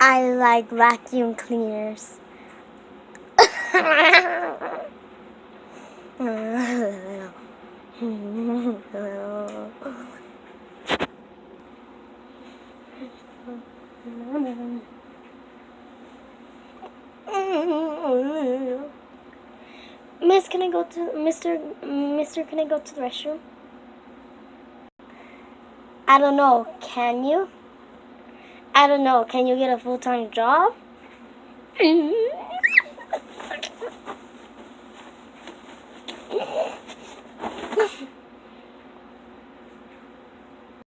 I like vacuum cleaners. Miss, can I go to Mister? Can I go to the restroom? I don't know. Can you? I don't know. Can you get a full-time job?